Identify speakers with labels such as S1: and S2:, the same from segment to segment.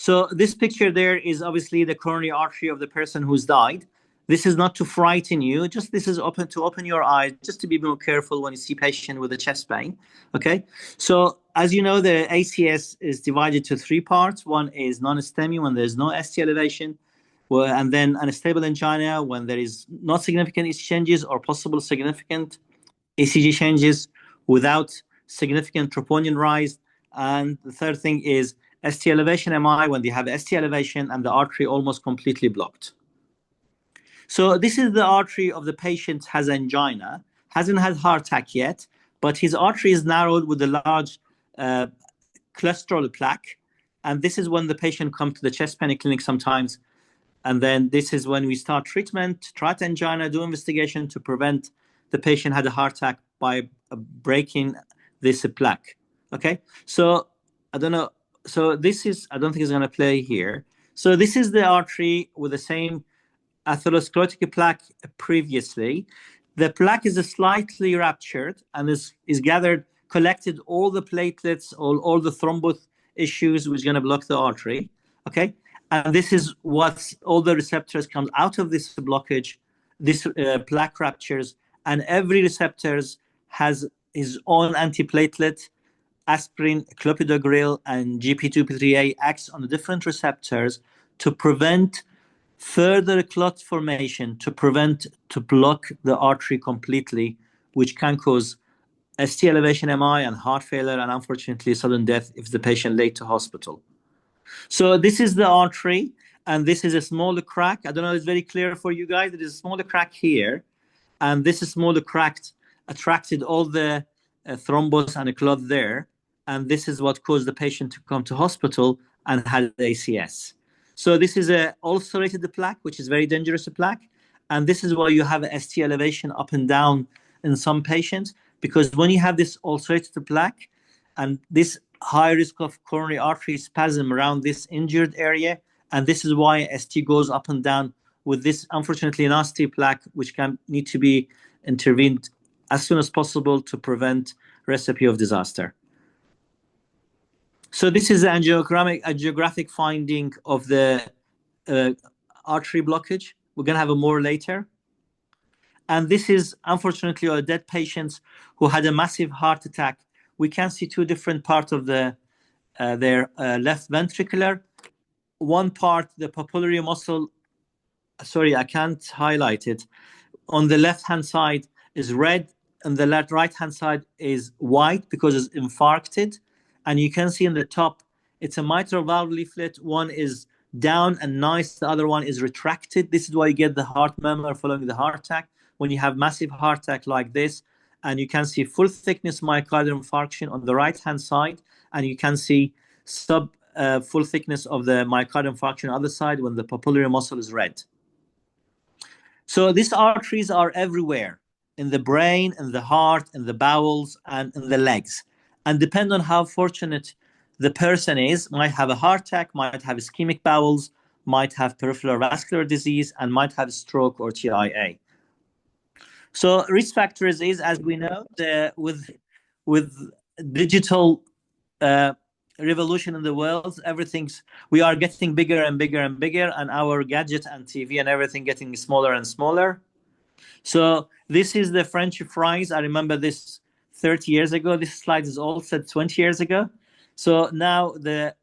S1: So this picture there is obviously the coronary artery of the person who's died. This is not to frighten you, just this is to open your eyes, just to be more careful when you see patient with a chest pain. Okay, so as you know, the ACS is divided to three parts. One is non-STEMI, when there's no ST elevation, and then unstable angina when there is not significant ECG changes or possible significant ECG changes without significant troponin rise. And the third thing is ST elevation MI, when they have ST elevation and the artery almost completely blocked. So this is the artery of the patient has angina, hasn't had heart attack yet, but his artery is narrowed with a large cholesterol plaque. And this is when the patient comes to the chest pain clinic sometimes. And then this is when we start treatment, try angina, do investigation to prevent the patient had a heart attack by breaking this plaque. Okay, so I don't know. So this is, I don't think it's going to play here. So this is the artery with the same atherosclerotic plaque previously. The plaque is slightly ruptured and is gathered, collected all the platelets, all the thrombus issues, which is going to block the artery. Okay, and this is what all the receptors comes out of this blockage, this plaque ruptures, and every receptors has his own antiplatelet. Aspirin, clopidogrel, and GP2P3A acts on the different receptors to prevent further clot formation, to block the artery completely, which can cause ST elevation MI and heart failure, and unfortunately sudden death if the patient late to hospital. So this is the artery, and this is a smaller crack. I don't know if it's very clear for you guys. There is a smaller crack here, and this is smaller crack attracted all the thrombus and a clot there. And this is what caused the patient to come to hospital and had ACS. So this is a ulcerated plaque, which is very dangerous plaque. And this is why you have a ST elevation up and down in some patients, because when you have this ulcerated plaque and this high risk of coronary artery spasm around this injured area, and this is why ST goes up and down with this unfortunately nasty plaque, which can need to be intervened as soon as possible to prevent recipe of disaster. So this is a angiographic finding of the artery blockage. We're going to have a more later. And this is, unfortunately, our dead patients who had a massive heart attack. We can see two different parts of their left ventricular. One part, the papillary muscle, sorry, I can't highlight it. On the left-hand side is red, and the right-hand side is white because it's infarcted. And you can see in the top, it's a mitral valve leaflet. One is down and nice. The other one is retracted. This is why you get the heart murmur following the heart attack. When you have massive heart attack like this, and you can see full thickness myocardial infarction on the right-hand side, and you can see full thickness of the myocardial infarction on the other side when the papillary muscle is red. So these arteries are everywhere, in the brain, in the heart, in the bowels, and in the legs. And depend on how fortunate the person is, might have a heart attack, might have ischemic bowels, might have peripheral vascular disease, and might have stroke or TIA. So risk factors is, as we know, with digital revolution in the world, we are getting bigger and bigger and bigger, and our gadget and TV and everything getting smaller and smaller. So this is the French fries. I remember this 30 years ago. This slide is all said 20 years ago. So now the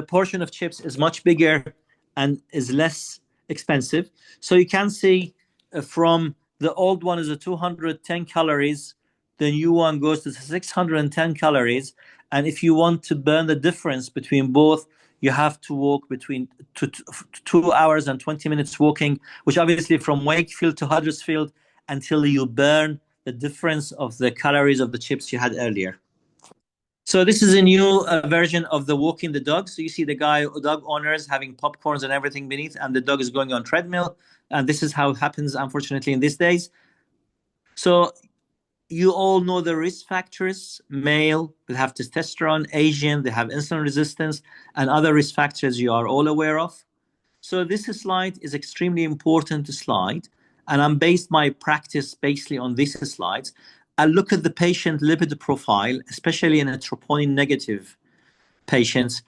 S1: portion of chips is much bigger and is less expensive. So you can see from the old one is a 210 calories. The new one goes to 610 calories. And if you want to burn the difference between both, you have to walk between 2 hours and 20 minutes walking, which obviously from Wakefield to Huddersfield, until you burn the difference of the calories of the chips you had earlier. So this is a new version of the walking the dog. So you see the dog owners having popcorns and everything beneath, and the dog is going on treadmill. And this is how it happens, unfortunately, in these days. So you all know the risk factors. Male, they have testosterone. Asian, they have insulin resistance, and other risk factors you are all aware of. So this slide is extremely important slide. And I'm based my practice basically on these slides. I look at the patient lipid profile, especially in a troponin negative patients,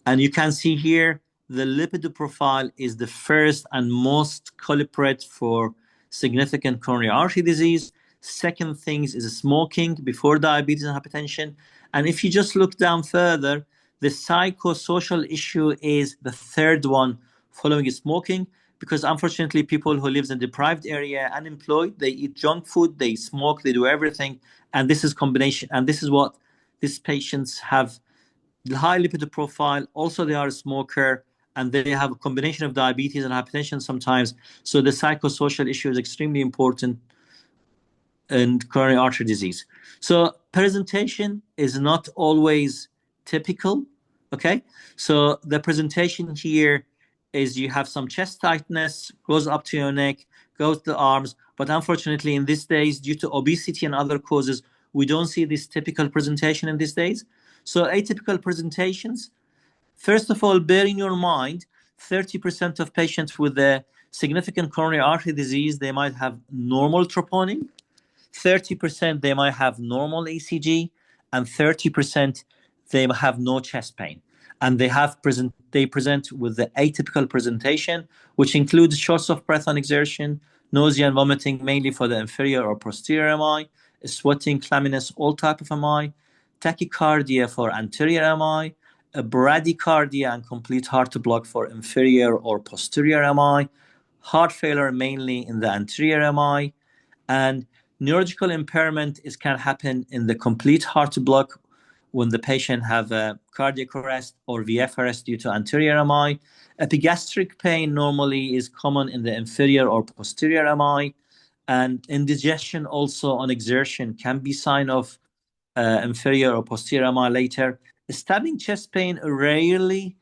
S1: And you can see here, the lipid profile is the first and most culprit for significant coronary artery disease. Second things is smoking before diabetes and hypertension. And if you just look down further, the psychosocial issue is the third one following smoking, because unfortunately people who live in a deprived area, unemployed, they eat junk food, they smoke, they do everything. And this is combination, and this is what these patients have: the high lipid profile. Also, they are a smoker, and they have a combination of diabetes and hypertension sometimes. So the psychosocial issue is extremely important in coronary artery disease. So presentation is not always typical. Okay, so the presentation here is you have some chest tightness, goes up to your neck, goes to the arms. But unfortunately, in these days, due to obesity and other causes, we don't see this typical presentation in these days. So atypical presentations, first of all, bear in your mind, 30% of patients with a significant coronary artery disease, they might have normal troponin. 30% they might have normal ECG, and 30% they have no chest pain. And they present with the atypical presentation, which includes shortness of breath on exertion, nausea and vomiting, mainly for the inferior or posterior MI, sweating, clamminess, all type of MI, tachycardia for anterior MI, a bradycardia and complete heart block for inferior or posterior MI, heart failure mainly in the anterior MI, and neurological impairment can happen in the complete heart block when the patient have a cardiac arrest or VF arrest due to anterior MI. Epigastric pain normally is common in the inferior or posterior MI, and indigestion also on exertion can be sign of inferior or posterior MI later. Stabbing chest pain rarely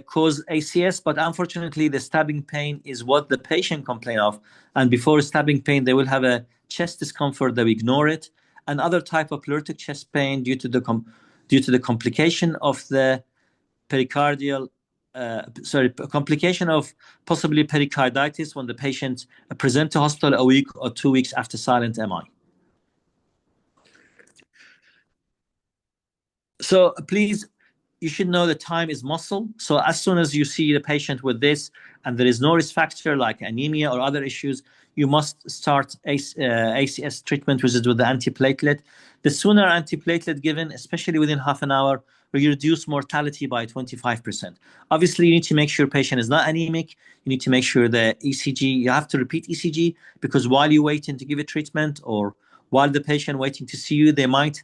S1: cause ACS, but unfortunately the stabbing pain is what the patient complain of. And before stabbing pain, they will have a chest discomfort, they will ignore it. And other type of pleuritic chest pain due to the complication of the pericardial, complication of possibly pericarditis when the patient present to hospital a week or 2 weeks after silent MI. So please, you should know that time is muscle. So as soon as you see the patient with this and there is no risk factor like anemia or other issues, you must start ACS treatment, which is with the antiplatelet. The sooner antiplatelet given, especially within half an hour, will reduce mortality by 25%. Obviously, you need to make sure patient is not anemic. You need to make sure the ECG, you have to repeat ECG, because while you're waiting to give a treatment or while the patient waiting to see you, they might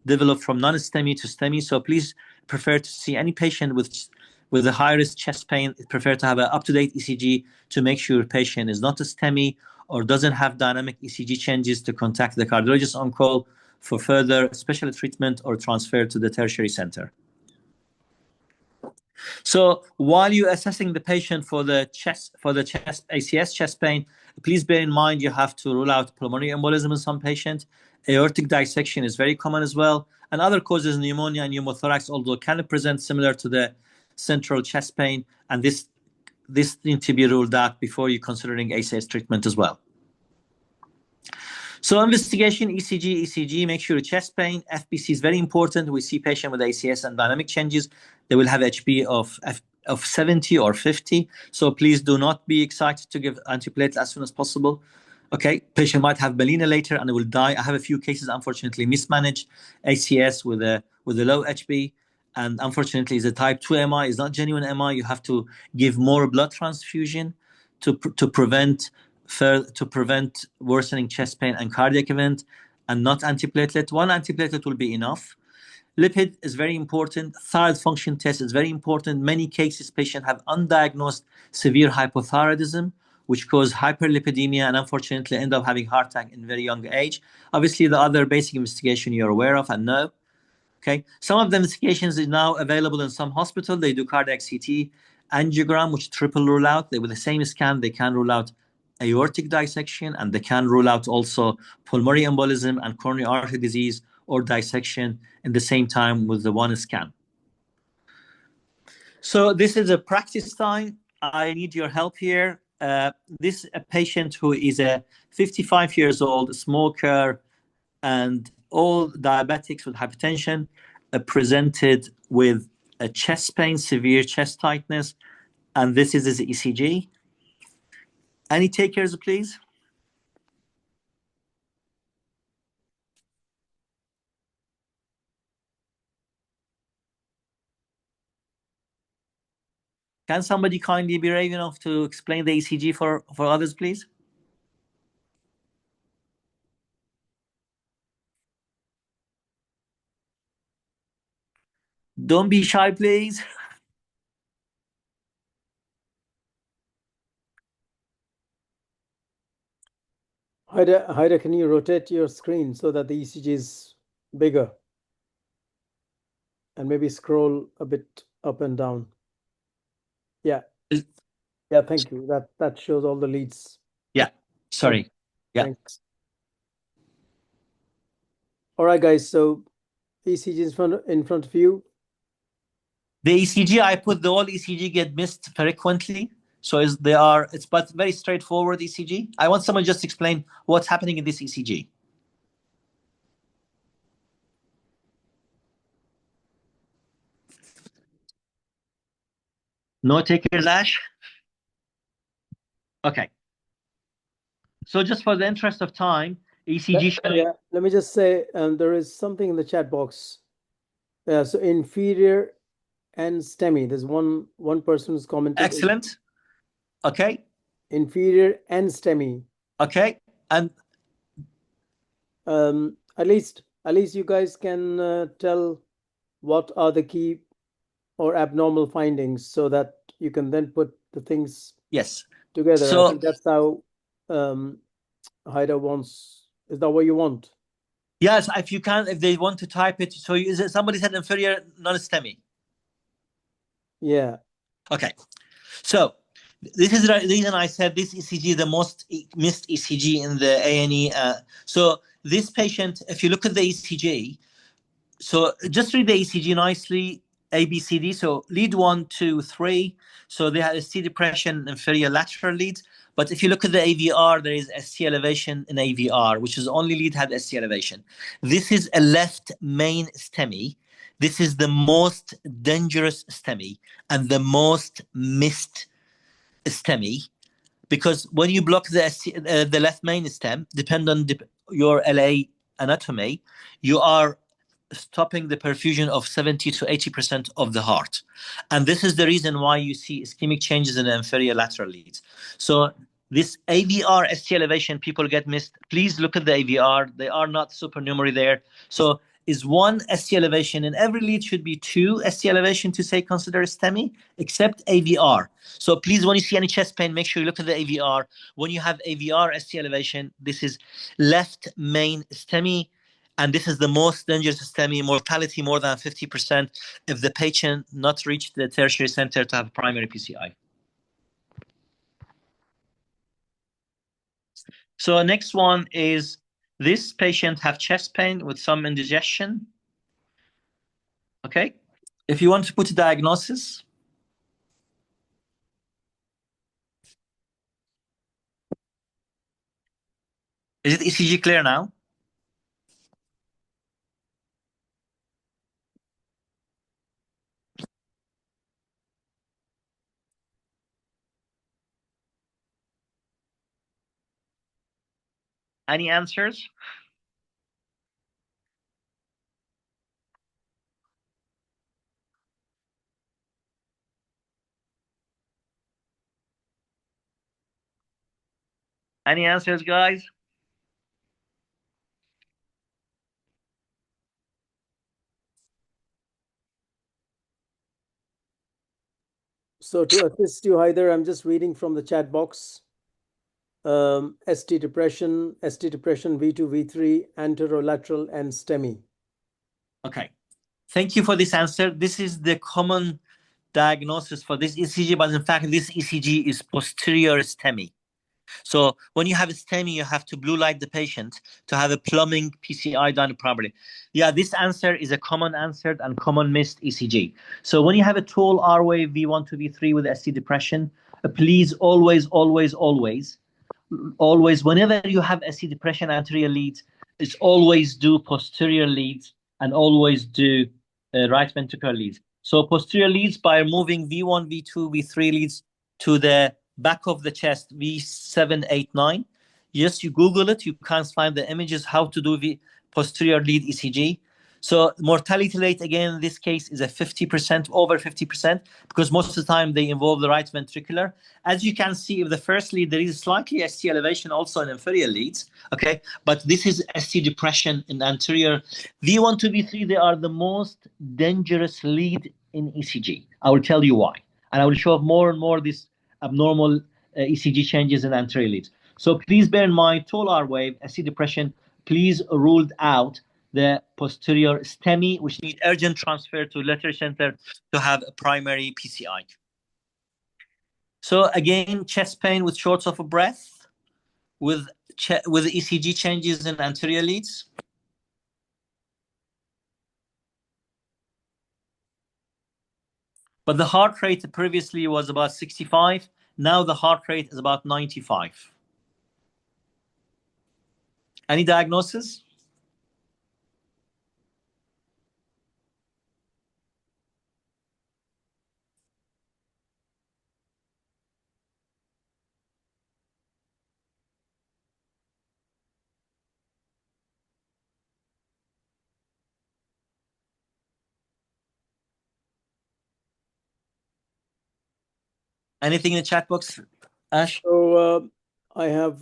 S1: develop from non-STEMI to STEMI. So please prefer to see any patient with a high-risk chest pain, prefer to have an up-to-date ECG to make sure patient is not a STEMI or doesn't have dynamic ECG changes, to contact the cardiologist on call for further special treatment or transfer to the tertiary center. So while you're assessing the patient for the chest ACS chest pain, please bear in mind you have to rule out pulmonary embolism in some patients. Aortic dissection is very common as well, and other causes, pneumonia and pneumothorax, although can present similar to the central chest pain, and this needs to be ruled out before you're considering ACS treatment as well. So investigation, ECG, make sure chest pain, FBC is very important. We see patient with ACS and dynamic changes, they will have HB of 70 or 50. So please do not be excited to give antiplatelet as soon as possible. Okay, patient might have melena later and they will die. I have a few cases, unfortunately, mismanaged ACS with a low HB. And unfortunately, it's a type 2 MI, it's not genuine MI. You have to give more blood transfusion to prevent worsening chest pain and cardiac event, and not antiplatelet. One antiplatelet will be enough. Lipid is very important. Thyroid function test is very important. Many cases, patients have undiagnosed severe hypothyroidism, which cause hyperlipidemia and unfortunately end up having heart attack in very young age. Obviously, the other basic investigation you're aware of and know. Okay, some of the investigations is now available in some hospitals. They do cardiac CT, angiogram, which triple rule out. With the same scan, they can rule out aortic dissection, and they can rule out also pulmonary embolism and coronary artery disease or dissection in the same time with the one scan. So this is a practice time. I need your help here. This is a patient who is a 55 years old, smoker, and all diabetics with hypertension, presented with a chest pain, severe chest tightness, and this is his ECG. Any takers, please? Can somebody kindly be brave enough to explain the ECG for others, please? Don't be shy, please.
S2: Haida, can you rotate your screen so that the ECG is bigger? And maybe scroll a bit up and down. Yeah. Yeah, thank you. That shows all the leads.
S1: Yeah, sorry. Yeah.
S2: Thanks. All right, guys. So ECG in front of you.
S1: The ECG, I put the all ECG get missed frequently. So it's but very straightforward ECG. I want someone just explain what's happening in this ECG. No takers, Ash? Okay. So just for the interest of time, ECG.
S2: Yeah, let me just say there is something in the chat box. So inferior and STEMI. There's one person who's commented.
S1: Excellent. Okay.
S2: Inferior and STEMI.
S1: Okay. And
S2: at least you guys can tell what are the key or abnormal findings so that you can then put the things together.
S1: So,
S2: I think that's how Haida wants. Is that what you want?
S1: Yes, if you can, if they want to type it. So is it somebody said inferior non-STEMI?
S2: Yeah.
S1: Okay. So this is the reason I said this ECG is the most missed ECG in the A&E. So this patient, if you look at the ECG, so just read the ECG nicely, A, B, C, D. So lead 1, 2, 3. So they had ST depression, inferior lateral leads. But if you look at the AVR, there is ST elevation in AVR, which is only lead had ST elevation. This is a left main STEMI. This is the most dangerous STEMI and the most missed STEMI, because when you block the left main stem, depend on your LA anatomy, you are stopping the perfusion of 70 to 80% of the heart. And this is the reason why you see ischemic changes in the inferior lateral leads. So this AVR ST elevation, people get missed. Please look at the AVR. They are not supernumerary there. So is one ST elevation in every lead should be 2 ST elevation to say consider STEMI, except AVR. So please, when you see any chest pain, make sure you look at the AVR. When you have AVR ST elevation, this is left main STEMI, and this is the most dangerous STEMI, mortality more than 50% if the patient not reached the tertiary center to have primary PCI. So next one is this patient have chest pain with some indigestion. Okay. If you want to put a diagnosis. Is it ECG clear now? Any answers? Any answers, guys?
S2: So to assist you, Haider, I'm just reading from the chat box. ST depression V2, V3, anterolateral, and STEMI.
S1: Okay. Thank you for this answer. This is the common diagnosis for this ECG, but in fact, this ECG is posterior STEMI. So when you have a STEMI, you have to blue light the patient to have a plumbing PCI done properly. Yeah, this answer is a common answered and common missed ECG. So when you have a tall R wave V1 to V3 with ST depression, please always, whenever you have ST depression anterior leads, it's always do posterior leads and always do right ventricular leads. So posterior leads by moving V1, V2, V3 leads to the back of the chest, V7, 8, 9. Yes, you Google it, you can't find the images how to do the posterior lead ECG. So mortality rate, again, in this case is a 50%, over 50%, because most of the time they involve the right ventricular. As you can see, if the first lead, there is slightly ST elevation also in inferior leads, okay? But this is ST depression in anterior. V1 to V3, they are the most dangerous lead in ECG. I will tell you why. And I will show more and more these abnormal ECG changes in anterior leads. So please bear in mind, tall R wave, ST depression, please ruled out the posterior STEMI, which need urgent transfer to lateral center to have a primary PCI. So again, chest pain with shortness of breath, with ECG changes in anterior leads. But the heart rate previously was about 65. Now the heart rate is about 95. Any diagnosis? Anything in the chat box, Ash?
S2: So I have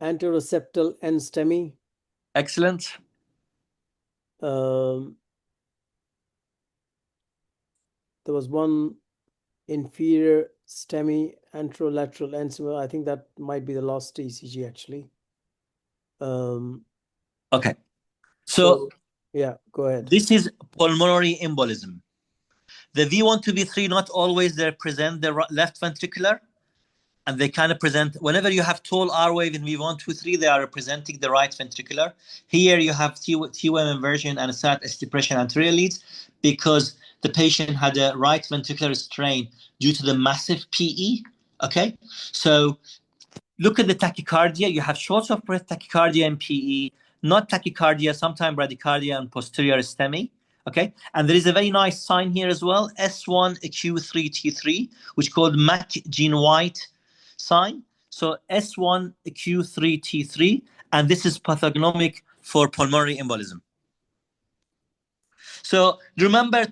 S2: anteroseptal and STEMI.
S1: Excellent.
S2: There was one inferior STEMI, anterolateral and STEMI. I think that might be the last ECG actually.
S1: Okay. So
S2: yeah, go ahead.
S1: This is pulmonary embolism. The V1 to V3 not always they present the left ventricular, and they kind of present whenever you have tall R wave in V1, 2, 3, they are representing the right ventricular. Here you have T1 inversion and SAT S depression anterior leads because the patient had a right ventricular strain due to the massive PE. Okay, so look at the tachycardia. You have shortness of breath, tachycardia, and PE. Not tachycardia, sometimes bradycardia and posterior STEMI. Okay, and there is a very nice sign here as well, S1Q3T3, which called Mac-Gene-White sign. So S1Q3T3, and this is pathognomic for pulmonary embolism. So remember,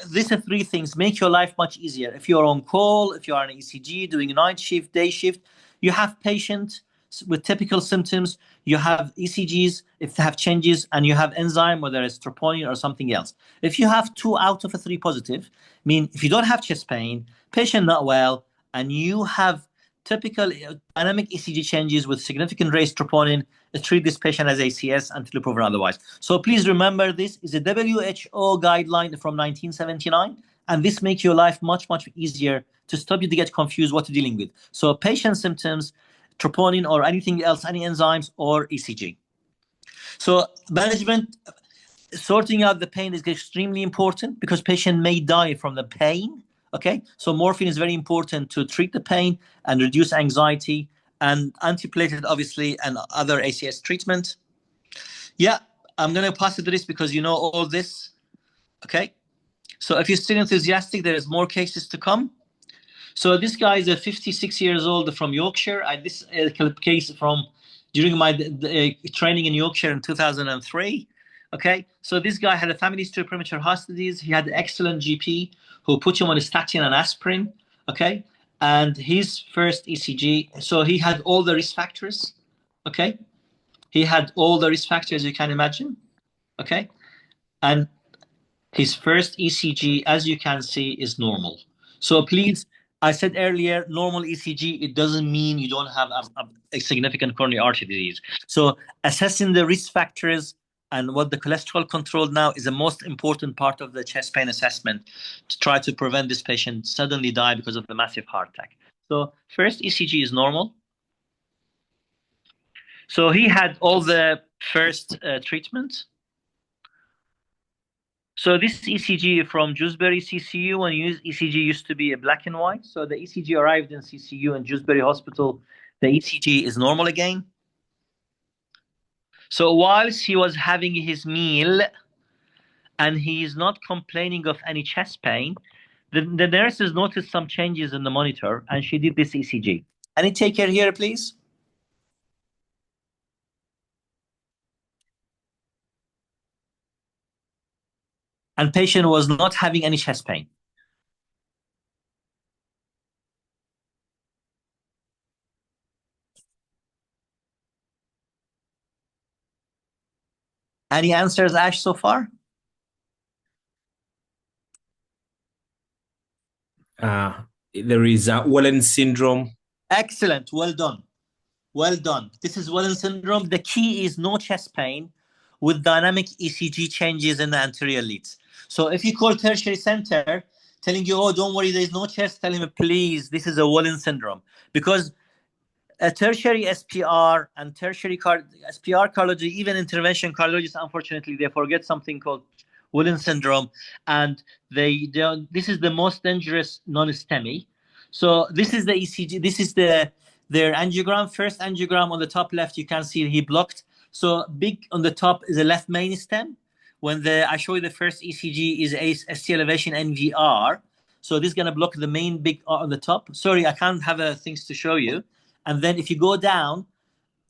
S1: these are three things make your life much easier. If you're on call, if you are an ECG, doing night shift, day shift, you have patients with typical symptoms, you have ECGs, if they have changes, and you have enzyme, whether it's troponin or something else. If you have 2 out of 3 positive, mean if you don't have chest pain, patient not well, and you have typical dynamic ECG changes with significant raised troponin, treat this patient as ACS until proven otherwise. So please remember, this is a WHO guideline from 1979, and this makes your life much, much easier to stop you to get confused what you're dealing with. So patient symptoms, troponin or anything else, any enzymes or ECG. So management, sorting out the pain is extremely important because patient may die from the pain. Okay, so morphine is very important to treat the pain and reduce anxiety, and antiplatelet obviously and other ACS treatment. Yeah, I'm going to pass it to this because you know all this. Okay, so if you're still enthusiastic, there is more cases to come. So this guy is a 56 years old from Yorkshire. This case from during my training in Yorkshire in 2003. Okay, so this guy had a family history of premature heart disease. He had an excellent GP who put him on a statin and aspirin. Okay, and his first ECG, so he had all the risk factors. Okay, he had all the risk factors you can imagine. Okay, and his first ECG, as you can see, is normal. So please, I said earlier, normal ECG, it doesn't mean you don't have a significant coronary artery disease. So assessing the risk factors and what the cholesterol control now is the most important part of the chest pain assessment to try to prevent this patient suddenly die because of the massive heart attack. So first ECG is normal. So he had all the first treatment. So this ECG from Dewsbury CCU, when ECG used to be a black and white. So the ECG arrived in CCU in Dewsbury Hospital. The ECG is normal again. So whilst he was having his meal and he is not complaining of any chest pain. The nurses noticed some changes in the monitor, and she did this ECG. Any taker here, please? And patient was not having any chest pain. Any answers, Ash, so far?
S3: There is Welland syndrome.
S1: Excellent. Well done. Well done. This is Welland syndrome. The key is no chest pain with dynamic ECG changes in the anterior leads. So if you call tertiary center telling you, oh, don't worry, there's no chest, tell him, please, this is a Welland syndrome. Because a tertiary SPR and tertiary SPR cardiology, even intervention cardiologists, unfortunately, they forget something called Welland syndrome, and they don't. This is the most dangerous non-STEMI. So this is the ECG. This is their angiogram. First angiogram on the top left, you can see he blocked. So big on the top is a left main stem. When I show you the first ECG is ST elevation NVR. So this is gonna block the main big on the top. Sorry, I can't have things to show you. And then if you go down,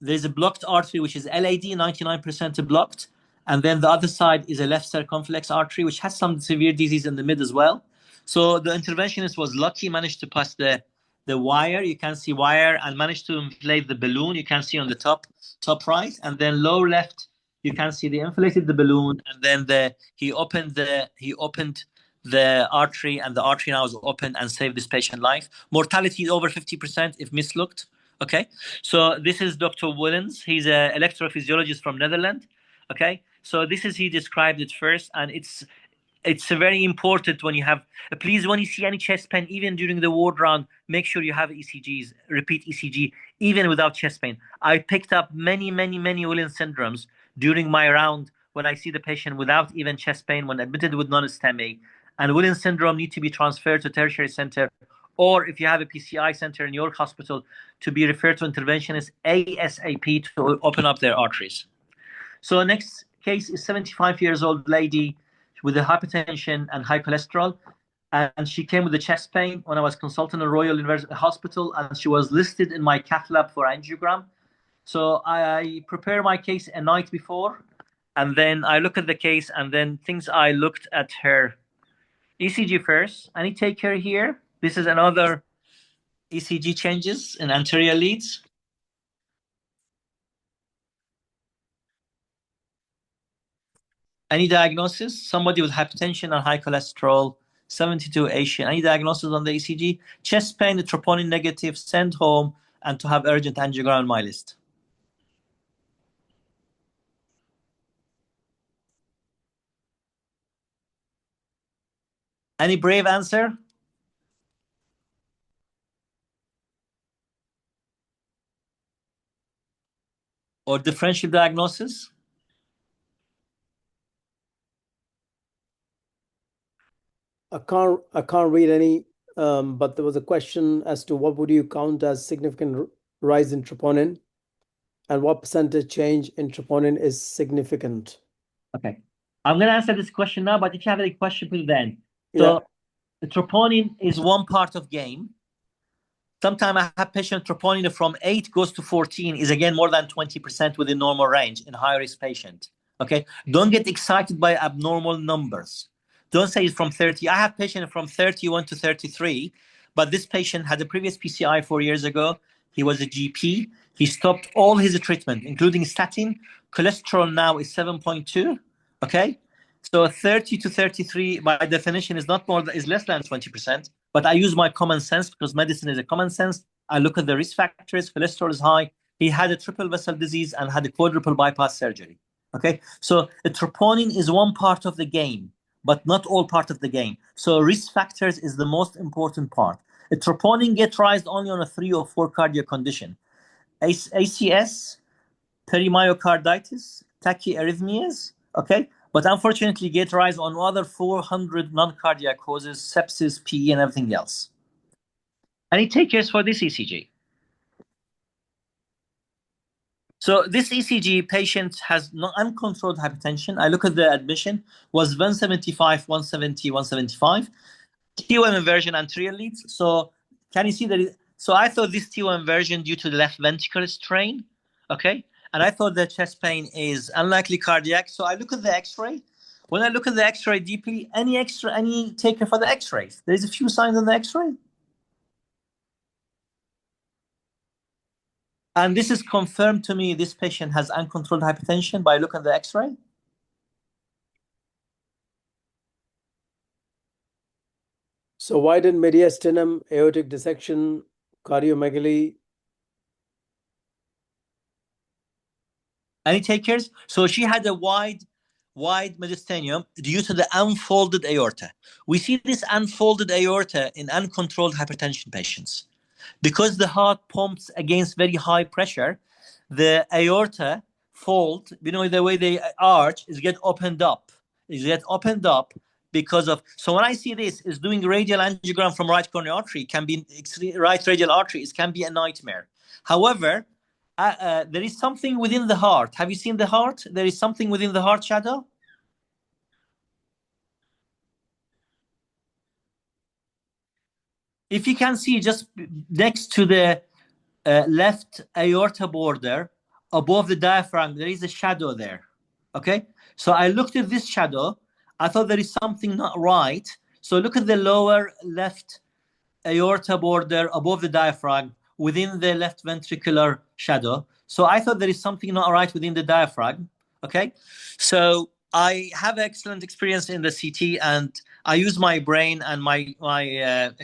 S1: there's a blocked artery, which is LAD, 99% blocked. And then the other side is a left circumflex artery, which has some severe disease in the mid as well. So the interventionist was lucky, managed to pass the wire. You can see wire, and managed to inflate the balloon. You can see on the top right. And then lower left, you can see they inflated the balloon. And then he opened the artery, and the artery now is open and saved this patient life. Mortality is over 50% if mislooked. Okay, so this is Dr. Willens. He's an electrophysiologist from Netherlands. Okay, so this is, he described it first, and it's very important when you have, please, when you see any chest pain, even during the ward round, make sure you have ECGs, repeat ECG, even without chest pain. I picked up many Willens syndromes during my round when I see the patient without even chest pain when admitted with non-STEMI, and Willens syndrome need to be transferred to tertiary center, or if you have a PCI center in your hospital, to be referred to interventionists ASAP to open up their arteries. So next case is 75 years old lady with a hypertension and high cholesterol. And she came with a chest pain when I was consulting at Royal University Hospital, and she was listed in my cath lab for angiogram. So I prepare my case a night before, and then I look at the case, and then things I looked at her ECG first. I need to take her here. This is another ECG changes in anterior leads. Any diagnosis? Somebody with hypertension and high cholesterol, 72 Asian. Any diagnosis on the ECG? Chest pain, the troponin negative, send home, and to have urgent angiogram on my list. Any brave answer? Or differential diagnosis?
S2: I can't read any, but there was a question as to what would you count as significant rise in troponin, and what percentage change in troponin is significant.
S1: Okay, I'm going to answer this question now, but if you have any question, put it then. So the troponin is one part of game. Sometimes I have patient troponin from 8 goes to 14 is again more than 20% within normal range in high risk patient. Okay, don't get excited by abnormal numbers. Don't say it's from 30. I have patient from 31 to 33, but this patient had a previous PCI 4 years ago. He was a GP. He stopped all his treatment, including statin. Cholesterol now is 7.2. Okay, so 30 to 33 by definition is not more, is less than 20%. But I use my common sense because medicine is a common sense. I look at the risk factors. Cholesterol is high. He had a triple vessel disease and had a quadruple bypass surgery. Okay, so the troponin is one part of the game, but not all part of the game. So risk factors is the most important part. The troponin gets raised only on a 3 or 4 cardiac condition. ACS, perimyocarditis, tachyarrhythmias, okay? But unfortunately get rise on other 400 non-cardiac causes, sepsis, PE, and everything else. Any takers for this ECG? So this ECG patient has no uncontrolled hypertension. I look at the admission, was 175, 170, 175. T1 inversion anterior leads. So can you see that? So I thought this T1 inversion due to the left ventricular strain, okay? And I thought the chest pain is unlikely cardiac. So I look at the X-ray. When I look at the X-ray deeply, any taker for the X-rays? There's a few signs on the X-ray. And this is confirmed to me, this patient has uncontrolled hypertension by looking at the X-ray.
S2: So why didn't mediastinum, aortic dissection, cardiomegaly?
S1: Any takers? So she had a wide mediastinum due to the unfolded aorta. We see this unfolded aorta in uncontrolled hypertension patients. Because the heart pumps against very high pressure, the aorta fold, the way they arch is get opened up. Because of, so when I see this is doing radial angiogram from right coronary artery, can be right radial artery, it can be a nightmare. However, there is something within the heart. Have you seen the heart? There is something within the heart shadow. If you can see just next to the left aorta border, above the diaphragm, there is a shadow there. Okay, so I looked at this shadow. I thought there is something not right. So look at the lower left aorta border above the diaphragm within the left ventricular shadow. So I thought there is something not right within the diaphragm. Okay, so I have excellent experience in the CT and I use my brain and my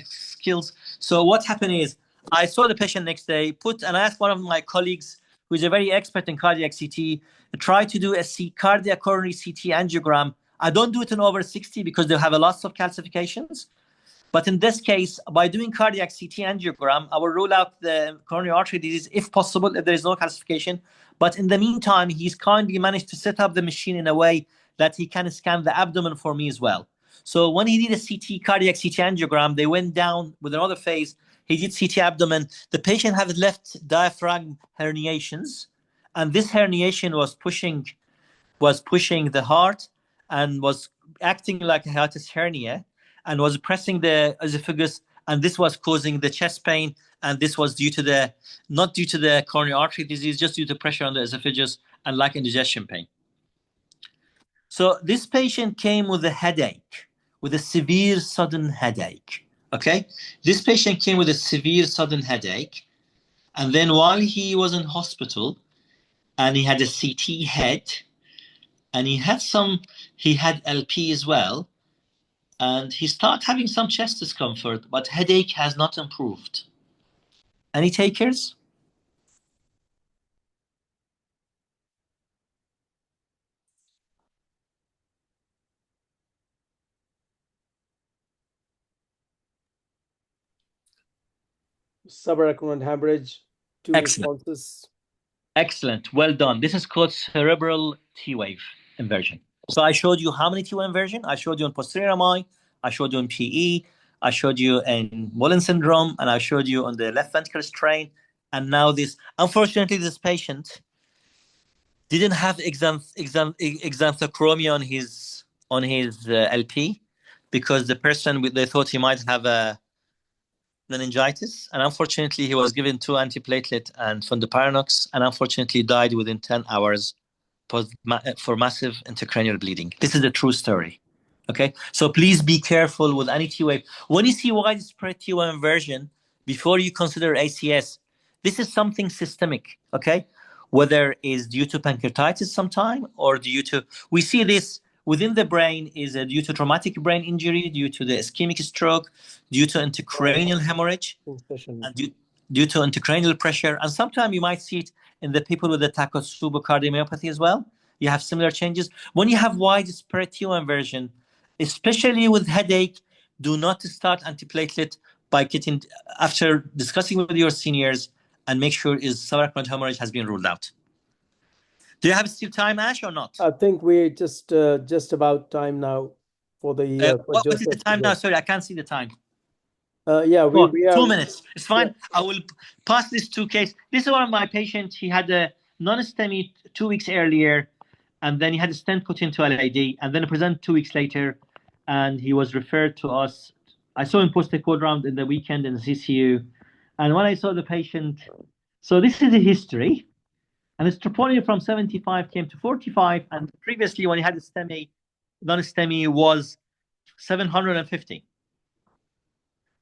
S1: skills. So what happened is I saw the patient next day, and I asked one of my colleagues who is a very expert in cardiac CT, try to do a cardiac coronary CT angiogram. I don't do it in over 60 because they have a lot of calcifications. But in this case, by doing cardiac CT angiogram, I will rule out the coronary artery disease if possible, if there is no calcification. But in the meantime, he's kindly managed to set up the machine in a way that he can scan the abdomen for me as well. So when he did a cardiac CT angiogram, they went down with another phase. He did CT abdomen. The patient had left diaphragm herniations, and this herniation was pushing the heart and was acting like a hiatus hernia and was pressing the esophagus, and this was causing the chest pain, and this was not due to the coronary artery disease, just due to pressure on the esophagus and like indigestion pain. So this patient came with a headache, with a severe sudden headache. Okay, this patient came with a severe sudden headache, and then while he was in hospital, and he had a CT head, and he had LP as well, and he started having some chest discomfort, but headache has not improved. Any takers?
S2: Subarachnoid hemorrhage, 2
S1: Excellent.
S2: responses.
S1: Excellent. Well done. This is called cerebral T-wave inversion. So I showed you how many T-wave inversion? I showed you in posterior MI, I showed you in PE, I showed you in Wallen syndrome, and I showed you on the left ventricular strain. And now this, unfortunately, this patient didn't have exanthochromia on his LP because the person, they thought he might have a meningitis, and unfortunately he was given 2 antiplatelet and fondaparinux, and unfortunately died within 10 hours for massive intracranial bleeding. This is a true story. Okay, so please be careful with any T-wave. When you see widespread T-wave inversion, before you consider ACS, this is something systemic. Okay, whether it's due to pancreatitis sometime or we see this within the brain is due to traumatic brain injury, due to the ischemic stroke, due to intracranial hemorrhage, and due to intracranial pressure. And sometimes you might see it in the people with the Takotsubo cardiomyopathy as well. You have similar changes. When you have widespread T-wave inversion, especially with headache, do not start antiplatelet after discussing with your seniors, and make sure subarachnoid hemorrhage has been ruled out. Do you have still time, Ash, or not?
S2: I think we're just about time now for the.
S1: What is the time now? Sorry, I can't see the time.
S2: Yeah, we are
S1: 2 minutes. It's fine. Yeah. I will pass this 2 case. This is one of my patients. He had a non-STEMI 2 weeks earlier, and then he had a stent put into LAD, and then he presented 2 weeks later, and he was referred to us. I saw him post a code round in the weekend in the CCU, and when I saw the patient, so this is a history, and his troponin from 75 came to 45, and previously when he had a STEMI, non-STEMI was 750.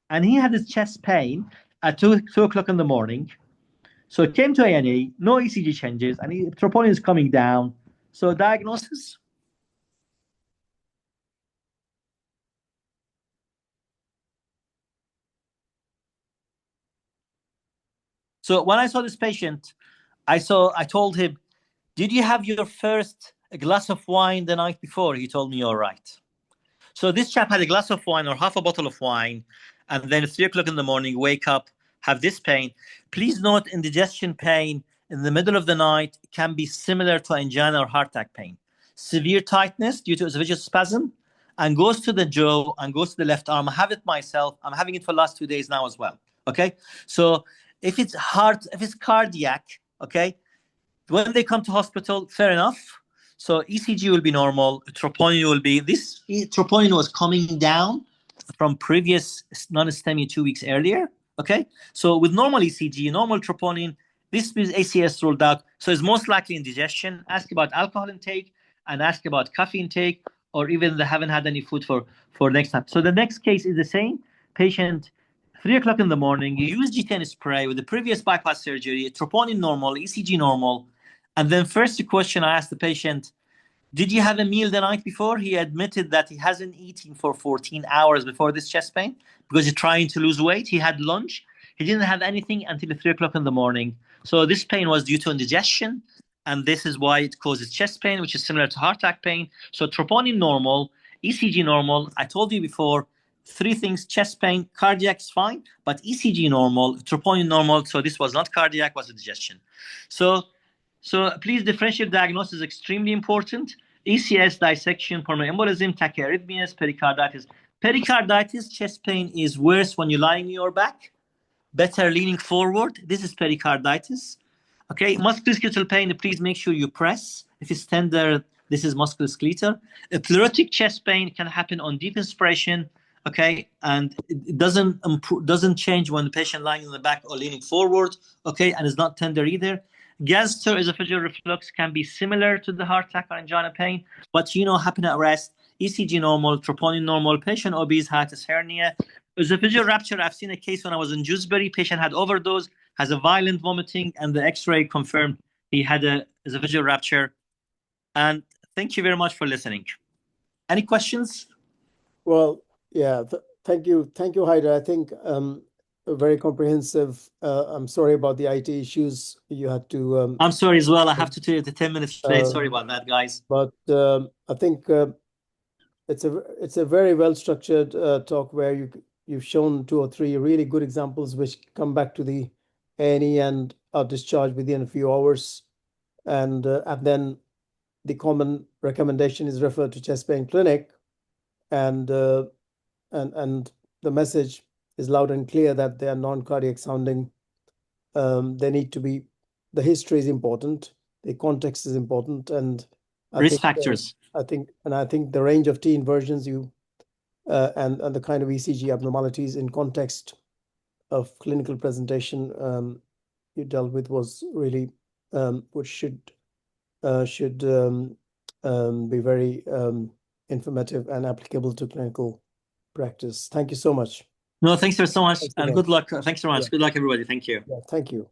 S1: And he had his chest pain at 2 o'clock in the morning. So it came to A&E, no ECG changes, and troponin is coming down. So diagnosis. So when I saw this patient, I told him, did you have your first glass of wine the night before? He told me, all right. So this chap had a glass of wine or half a bottle of wine, and then at 3 o'clock in the morning, wake up, have this pain. Please note, indigestion pain in the middle of the night can be similar to angina or heart attack pain. Severe tightness due to esophageal spasm, and goes to the jaw and goes to the left arm. I have it myself. I'm having it for the last 2 days now as well. Okay, so if it's cardiac, okay, when they come to hospital, fair enough. So ECG will be normal. Troponin will be, this troponin was coming down from previous non-STEMI 2 weeks earlier. Okay, so with normal ECG, normal troponin, this is ACS ruled out. So it's most likely indigestion. Ask about alcohol intake and ask about coffee intake, or even they haven't had any food for next time. So the next case is the same patient. 3 o'clock in the morning, you use G10 spray with the previous bypass surgery, troponin normal, ECG normal. And then first question I asked the patient, did you have a meal the night before? He admitted that he hasn't eaten for 14 hours before this chest pain because he's trying to lose weight. He had lunch. He didn't have anything until 3 o'clock in the morning. So this pain was due to indigestion, and this is why it causes chest pain, which is similar to heart attack pain. So troponin normal, ECG normal. I told you before, 3 things: chest pain, cardiac is fine, but ECG normal, troponin normal. So this was not cardiac, was indigestion. So please differentiate diagnosis is extremely important. ECS, dissection, pulmonary embolism, tachyarrhythmias, pericarditis. Pericarditis, chest pain is worse when you're lying on your back, better leaning forward. This is pericarditis. Okay, musculoskeletal pain, please make sure you press. If it's tender, this is musculoskeletal. A pleuritic chest pain can happen on deep inspiration, okay, and it doesn't change when the patient lying on the back or leaning forward, okay, and it's not tender either. Gastroesophageal reflux can be similar to the heart attack or angina pain, but happen at rest. ECG normal, troponin normal, patient obese, hiatus hernia. Esophageal rupture, I've seen a case when I was in Dewsbury, patient had overdose, has a violent vomiting, and the x-ray confirmed he had a esophageal rupture. And thank you very much for listening. Any questions?
S2: Well, yeah, thank you, Hdr. I think very comprehensive. I'm sorry about the IT issues you had to.
S1: I'm sorry as well. I have to take the 10 minutes late. Sorry about that, guys.
S2: But I think it's a very well structured talk where you've shown 2 or 3 really good examples which come back to the A&E and are discharged within a few hours, and then the common recommendation is referred to chest pain clinic, and the message is loud and clear that they are non-cardiac sounding. They need to be, the history is important, the context is important, and
S1: risk factors.
S2: I think the range of T inversions and the kind of ECG abnormalities in context of clinical presentation you dealt with was really which should be very informative and applicable to clinical practice. Thank you so much.
S1: No, thanks so much, and good luck. Thanks so much. Yeah. Good luck, everybody. Thank you.
S2: Yeah, thank you.